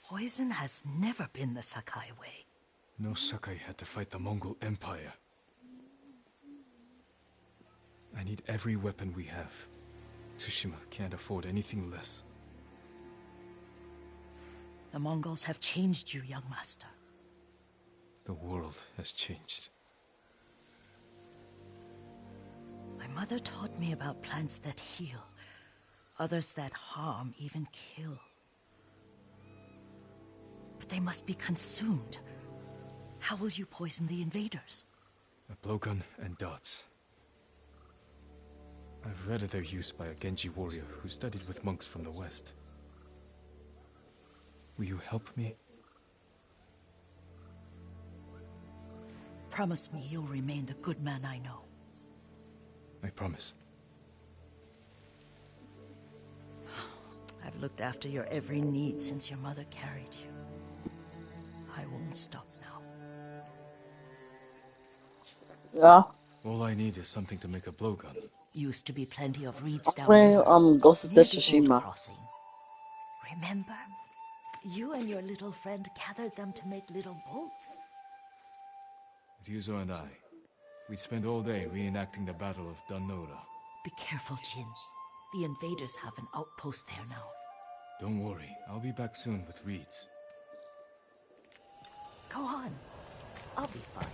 Poison has never been the Sakai way. No Sakai had to fight the Mongol Empire. I need every weapon we have. Tsushima can't afford anything less. The Mongols have changed you, young master. The world has changed. My mother taught me about plants that heal, others that harm, even kill. But they must be consumed. How will you poison the invaders? A blowgun and dots. I've read of their use by a Genji warrior who studied with monks from the west. Will you help me? Promise me you'll remain the good man I know. I promise. I've looked after your every need since your mother carried you. I won't stop now. Yeah. All I need is something to make a blowgun. Used to be plenty of reeds down Playing there. Ghost of Near the old Tsushima. crossing. Remember? You and your little friend gathered them to make little boats. Ryuzo and I, we spent all day reenacting the Battle of Danora. Be careful, Jin. The invaders have an outpost there now. Don't worry, I'll be back soon with reeds. Go on. I'll be fine.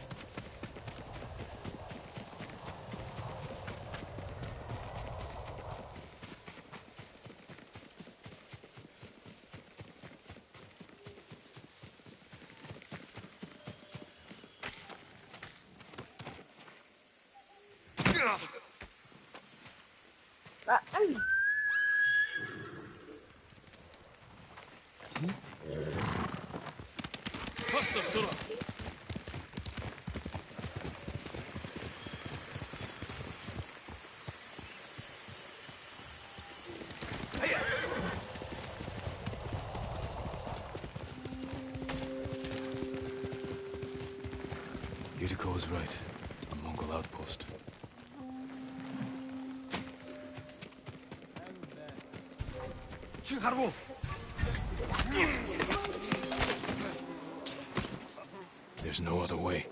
Yuriko was right. A Mongol outpost. There's no other way.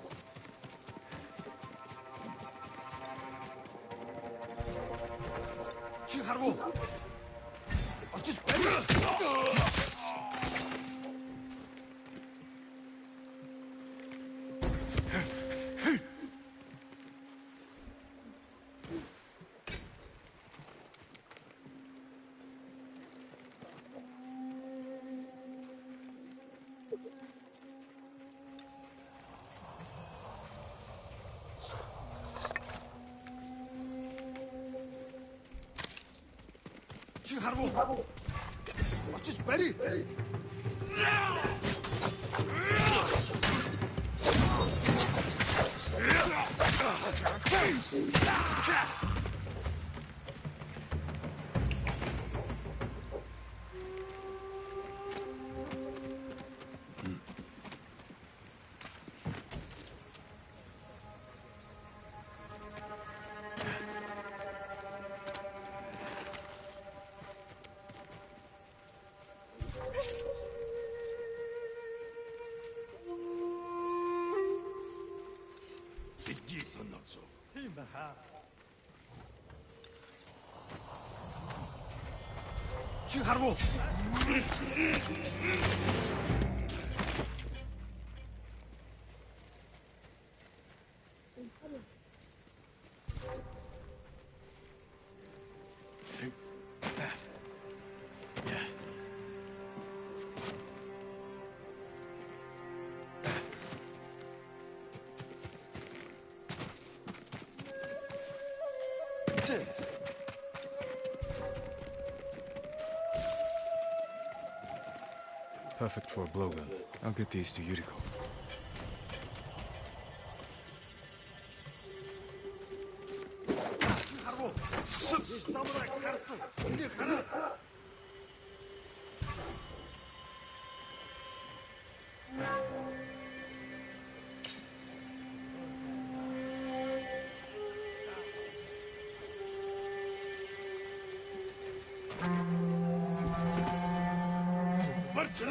Perfect for a blowgun. I'll get these to Yuriko. 溜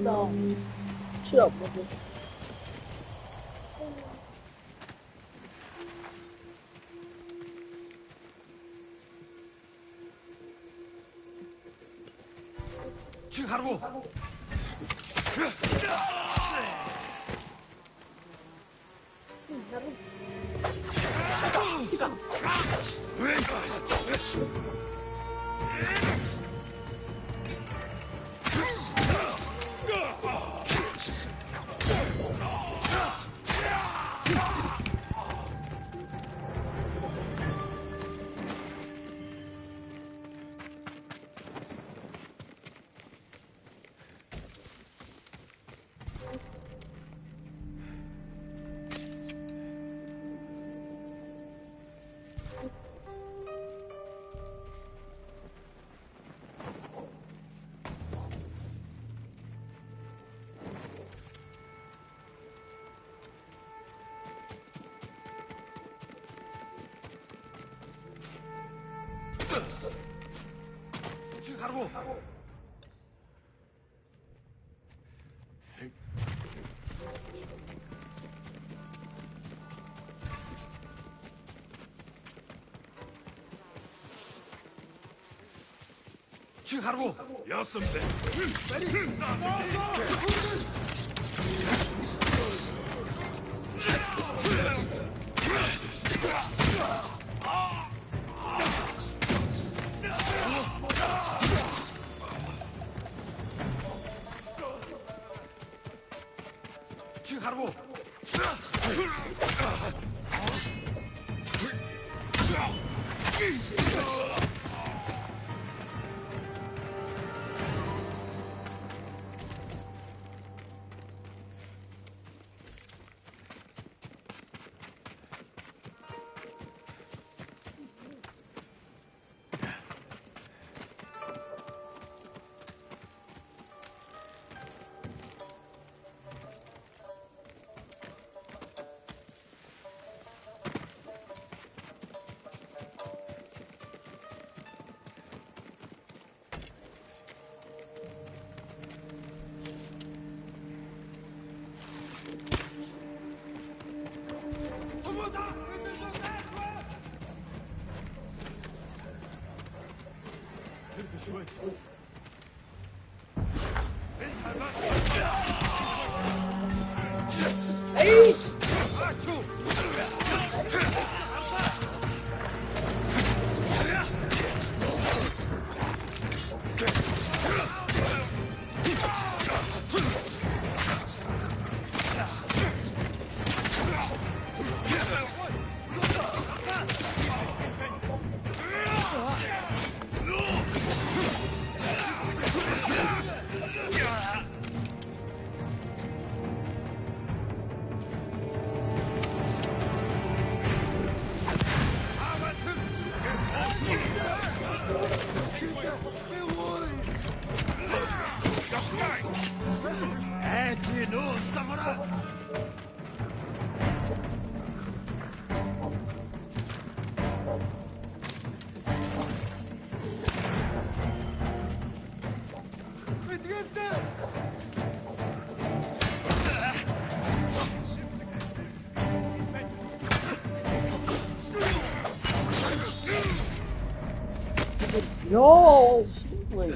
达，这不是。칭하루. 칭하루. 칭하루. 야선배. 칭하루. Yo, wait.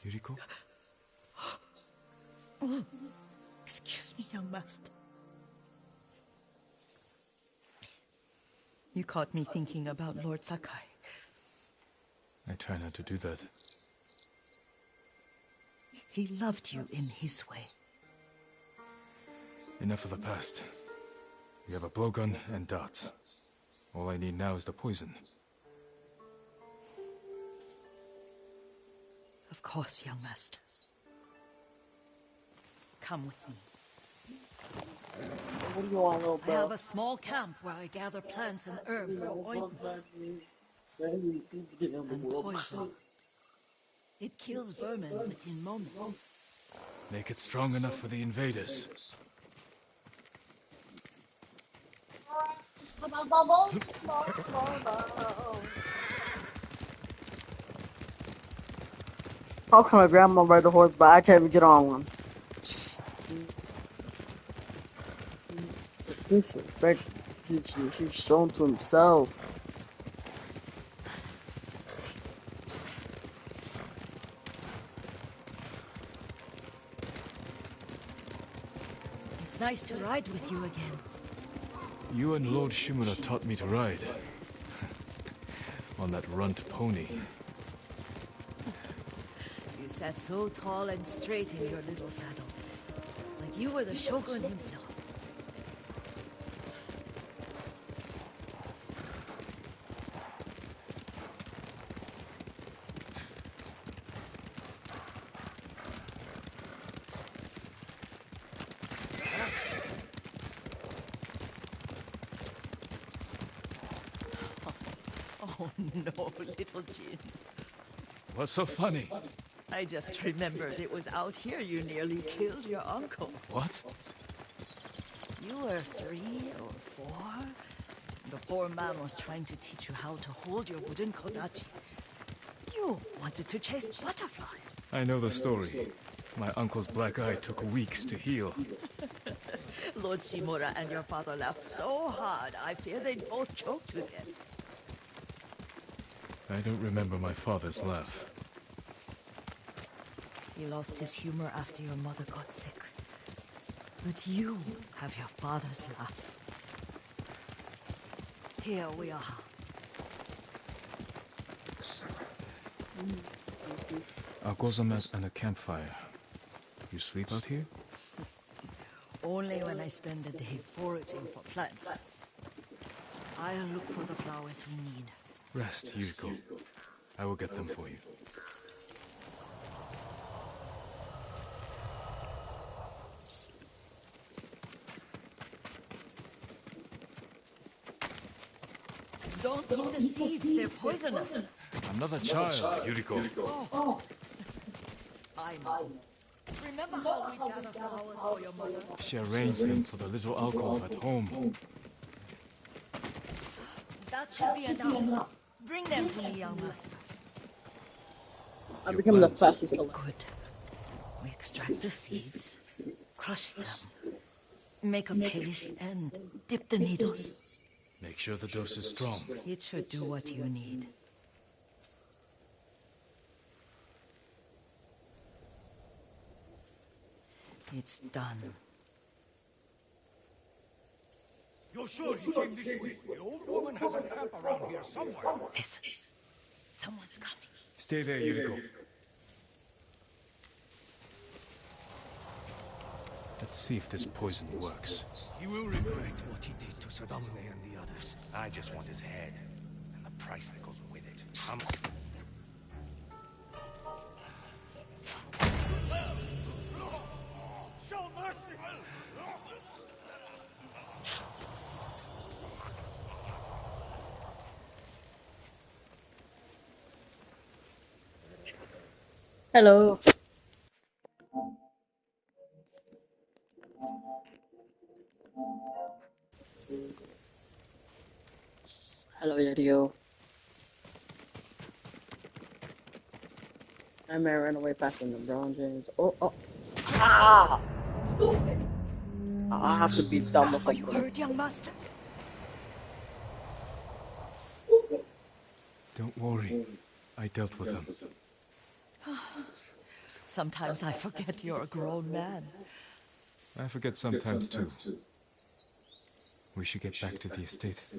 Yuriko? Excuse me, young master. You caught me thinking about Lord Sakai. I try not to do that. He loved you in his way. Enough of the past. We have a blowgun and darts. All I need now is the poison. Of course, young master. Come with me. What do you want to know I have about? a small camp where I gather plants and herbs for ointments and poison. It kills vermin within moments. Make it strong enough for the invaders. How can my grandma ride a horse, but I can't even get on one? Disrespect she's shown to himself. It's nice to ride with you again. You and Lord Shimura taught me to ride. On that runt pony. You sat so tall and straight in your little saddle, like you were the shogun himself. Oh no, little Jin. What's so funny? I just remembered it was out here you nearly killed your uncle. What? You were 3 or 4? The poor man was trying to teach you how to hold your wooden kodachi. You wanted to chase butterflies. I know the story. My uncle's black eye took weeks to heal. Lord Shimura and your father laughed so hard, I fear they'd both choke to death. I don't remember my father's laugh. He lost his humor after your mother got sick. But you have your father's laugh. Here we are. A gozamat and a campfire. You sleep out here? Only when I spend the day foraging for plants. I'll look for the flowers we need. Rest, Yuriko. I will get them for you. Don't eat the seeds, they're poisonous. Another child, Yuriko. Oh, I know. Remember how we gather flowers for your mother? She arranged them for the little alcove at home. That should be enough. Bring them to me, young master. I become the fattest color. Good. We extract the seeds, crush them, make a paste, and dip the needles. Make sure the dose is strong. It should do what you need. It's done. You're sure he came this way? The old woman has a camp around here somewhere. Listen, someone's coming. Stay there, Yuriko. Let's see if this poison works. He will regret what he did to Sadamune and the others. I just want his head, and the price that goes with it. Show mercy! Hello. Hello, Yadio. I may run away past the LeBron James. Oh. Ah! I have to be dumb or Are you something. hurt, young master? Don't worry. I dealt with them. Sometimes I forget you're a grown man. I forget sometimes too. We should get back to the estate.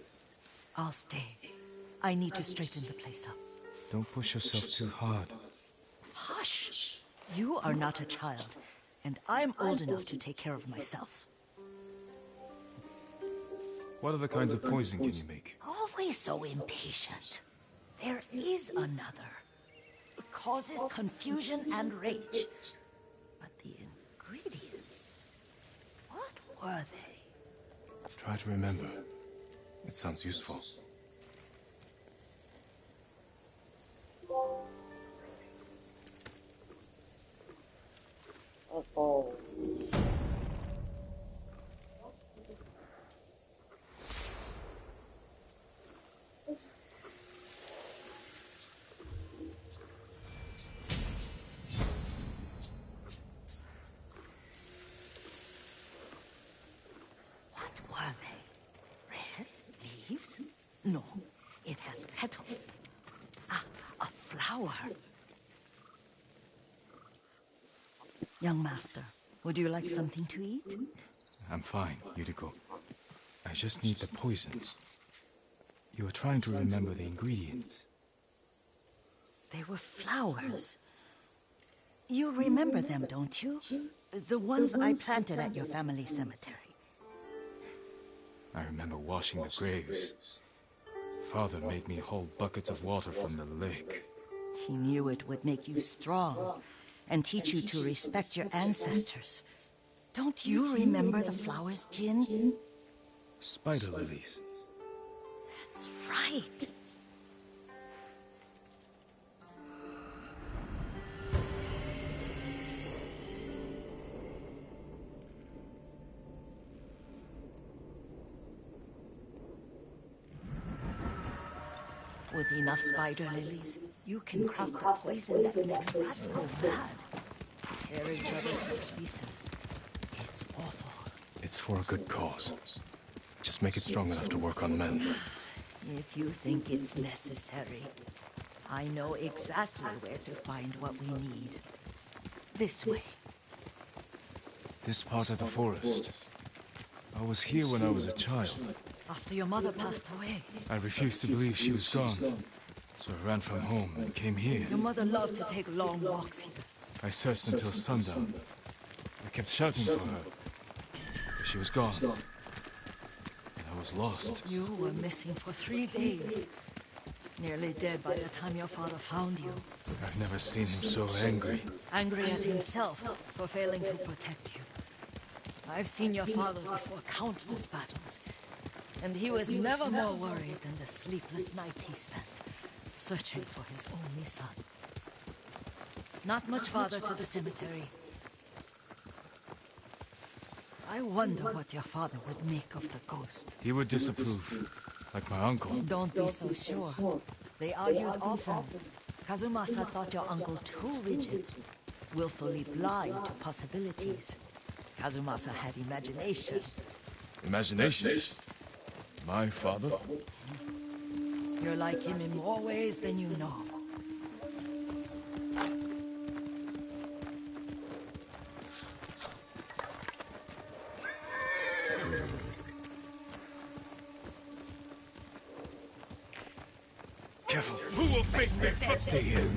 I'll stay. I need to straighten the place up. Don't push yourself too hard. Hush! You are not a child, and I'm old enough to take care of myself. What other kinds of poison can you make? Always so impatient. There is another. It causes confusion and rage. But the ingredients... what were they? Try to remember. It sounds useful. Oh. What were they? Red leaves? No, it has petals. Ah, a flower. Young master, would you like something to eat? I'm fine, Yuriko. I just need the poison. You are trying to remember the ingredients. They were flowers. You remember them, don't you? The ones I planted at your family cemetery. I remember washing the graves. Father made me hold buckets of water from the lake. He knew it would make you strong and teach you to respect your ancestors. Don't you remember the flowers, Jin? Spider lilies. That's right. With enough spider lilies, you can craft a poison that makes rats go mad. Tear each other to pieces. It's awful. It's for a good cause. Just make it strong enough to work on men. If you think it's necessary, I know exactly where to find what we need. This way. This part of the forest. I was here when I was a child. After your mother passed away. I refused to believe she was gone. So I ran from home and came here. Your mother loved to take long walks here. I searched until sundown. I kept shouting for her. But she was gone. And I was lost. You were missing for 3 days. Nearly dead by the time your father found you. I've never seen him so angry. Angry at himself for failing to protect you. I've seen your father before countless battles. And he was never more worried than the sleepless nights he spent searching for his only son. Not much farther to the cemetery. I wonder what your father would make of the ghost. He would disapprove, like my uncle. Don't be so sure. They argued often. Kazumasa thought your uncle too rigid, willfully blind to possibilities. Kazumasa had imagination. Imagination? My father? You're like him in more ways than you know. Careful. Who will face me first? Stay here.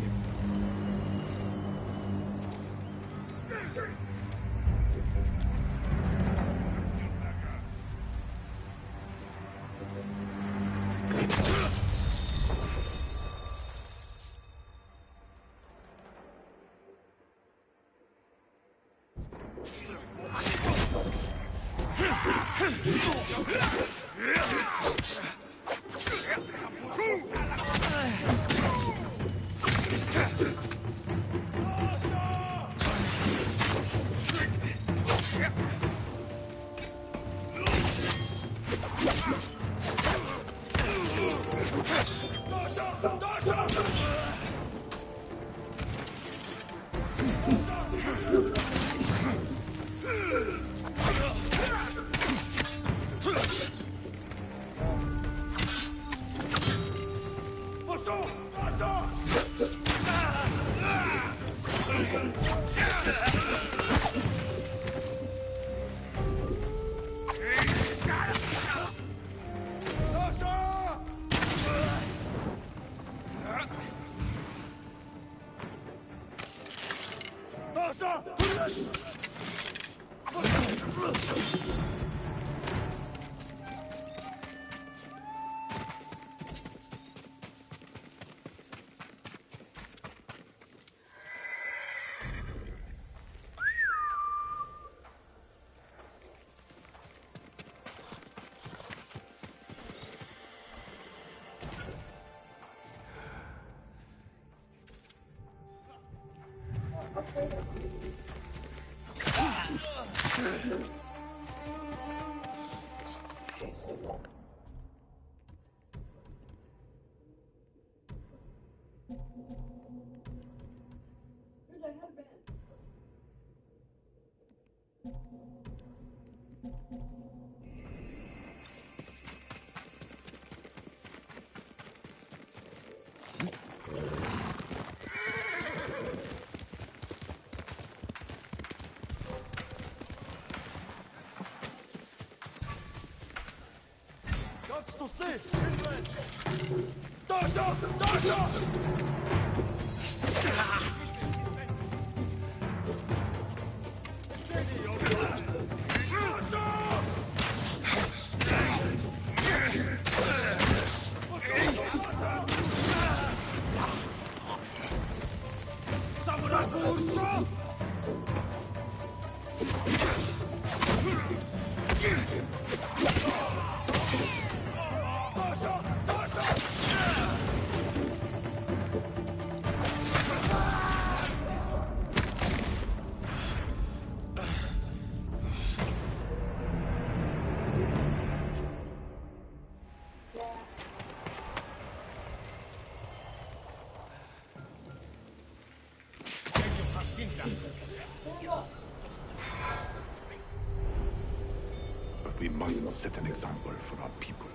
But we must set an example for our people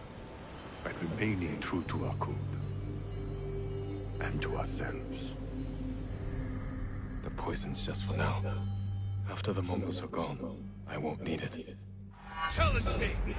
by remaining true to our code and to ourselves. The poison's just for now. After the Mongols are gone, I won't need it. Challenge me!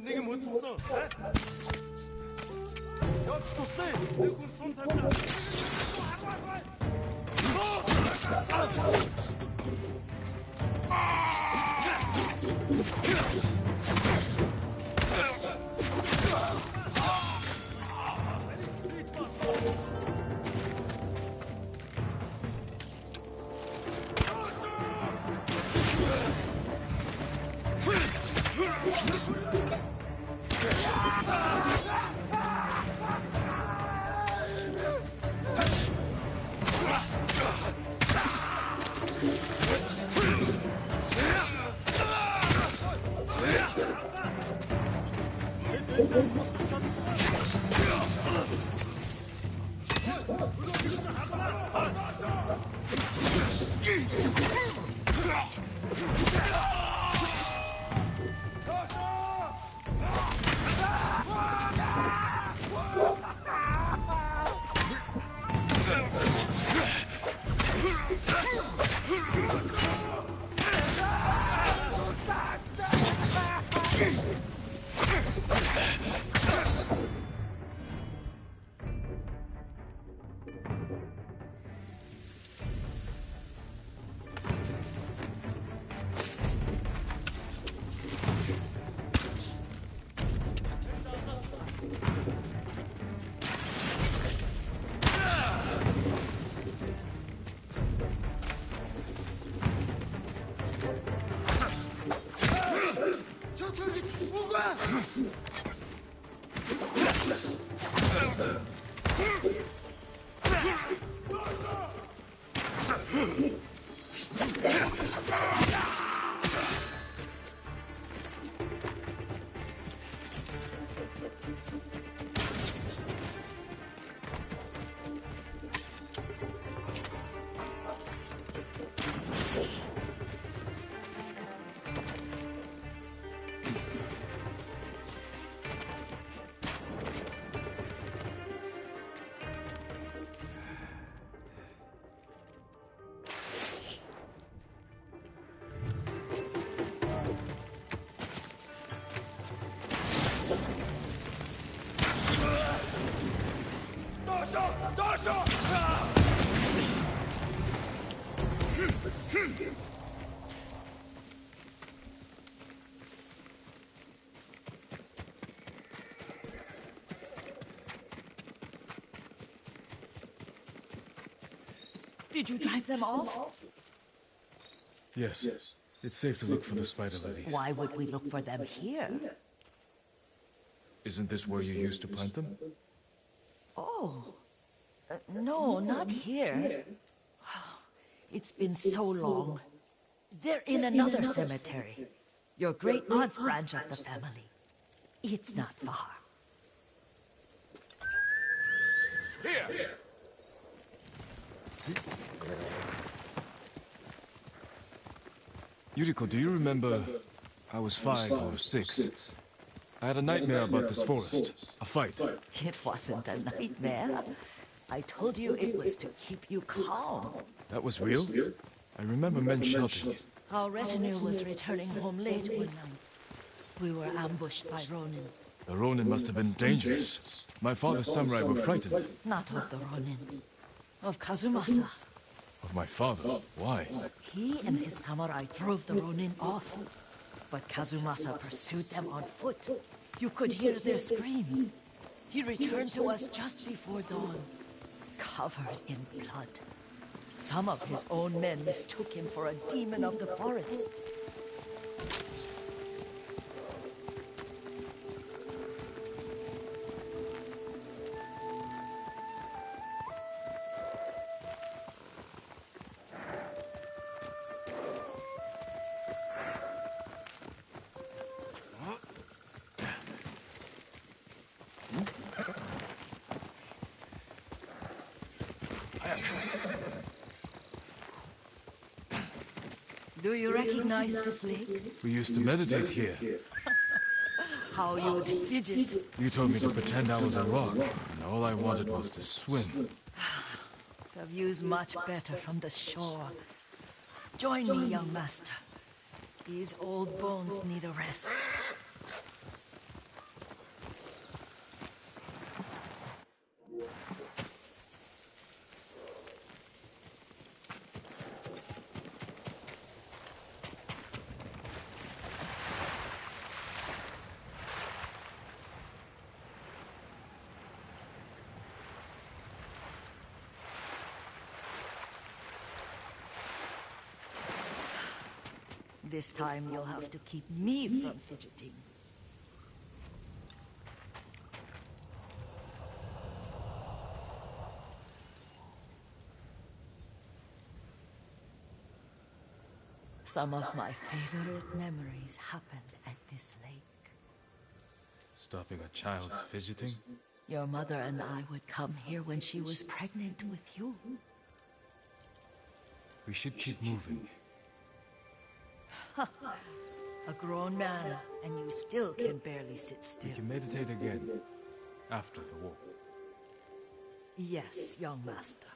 내게 못 줬어. 야, 줬어. 내손 탑니다. Did you drive them off? Yes. It's safe to look for the spider lilies. Why would we look for them here? Isn't this where you used to plant them? Oh. No, not here. It's been so long. They're in another cemetery. Your great-aunt's branch of the family. It's not far. Here! Yuriko, do you remember? I was 5 or 6. I had a nightmare about this forest. A fight. It wasn't a nightmare. I told you it was to keep you calm. That was real? I remember men shouting. Our retinue was returning home late one night. We were ambushed by Ronin. The Ronin must have been dangerous. My father's samurai were frightened. Not of the Ronin. Of Kazumasa. Of my father? Why? He and his samurai drove the Ronin off. But Kazumasa pursued them on foot. You could hear their screams. He returned to us just before dawn, covered in blood. Some of his own men mistook him for a demon of the forest. Do you recognize this lake? We used to meditate here. How you'd fidget. You told me to pretend I was a rock, and all I wanted was to swim. The view's much better from the shore. Join me, young master. These old bones need a rest. This time you'll have to keep me from fidgeting. Some of my favorite memories happened at this lake. Stopping a child's fidgeting? Your mother and I would come here when she was pregnant with you. We should keep moving. A grown man, and you still can barely sit still. We can meditate again, after the war. Yes, young master.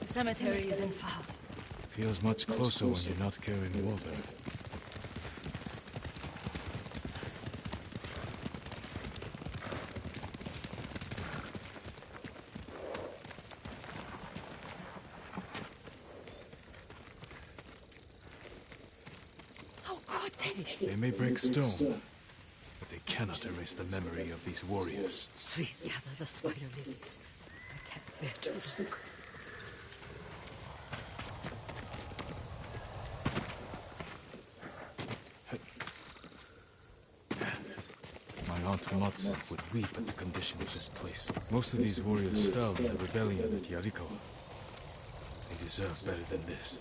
The cemetery isn't far. Feels much closer when you're not carrying water. How could they? They may break stone, but they cannot erase the memory of these warriors. Please gather the spider lilies. I can't bear to look. My Aunt Matsu would weep at the condition of this place. Most of these warriors fell in the rebellion at Yarikawa. They deserve better than this.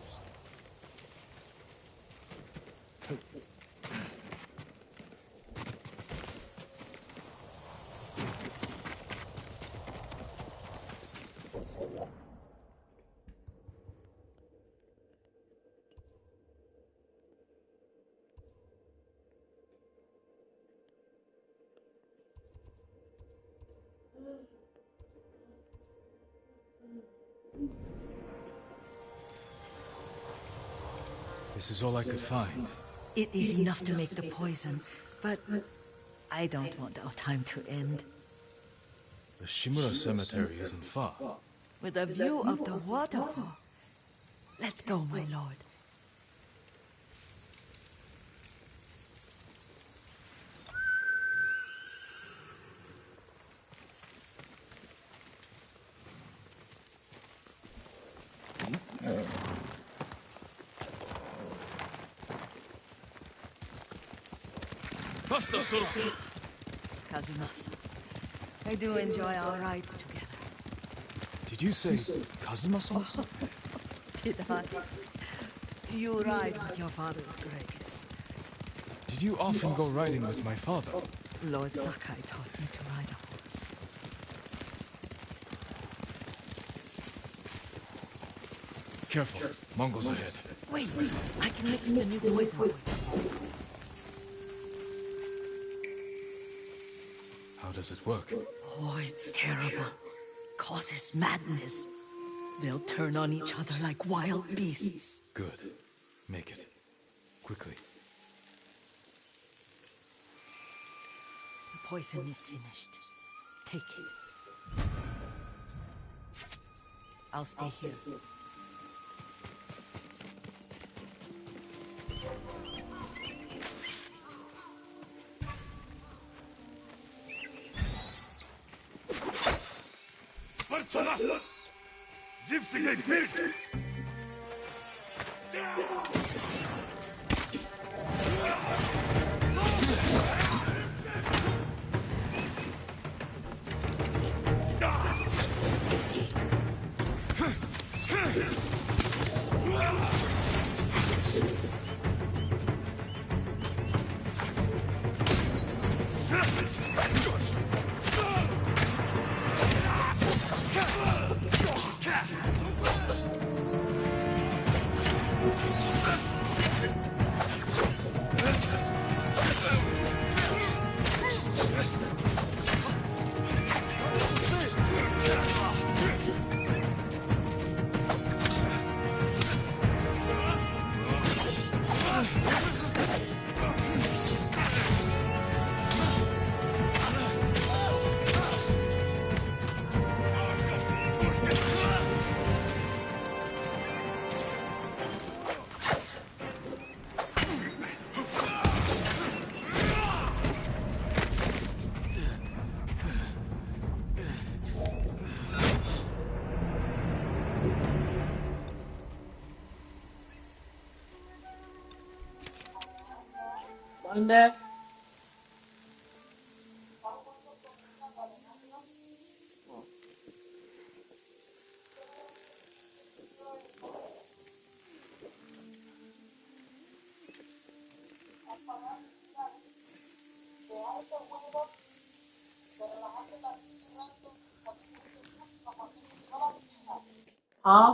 This is all I could find. It is enough to make the poison, but I don't want our time to end. The Shimura cemetery isn't far. With a view of the waterfall. Let's go, my lord. Kazumasa, I do enjoy our rides together. Did you say Kazuma-san? Did I? You ride with your father's grace. Did you often go riding with my father? Lord Sakai taught me to ride a horse. Careful. Mongols ahead. Wait, I can mix the new poison for you. How does it work? Oh, it's terrible. Causes madness. They'll turn on each other like wild beasts. Good. Make it. Quickly. The poison is finished. Take it. I'll stay here. Bartona! Zipsige Birk! Anne. 好。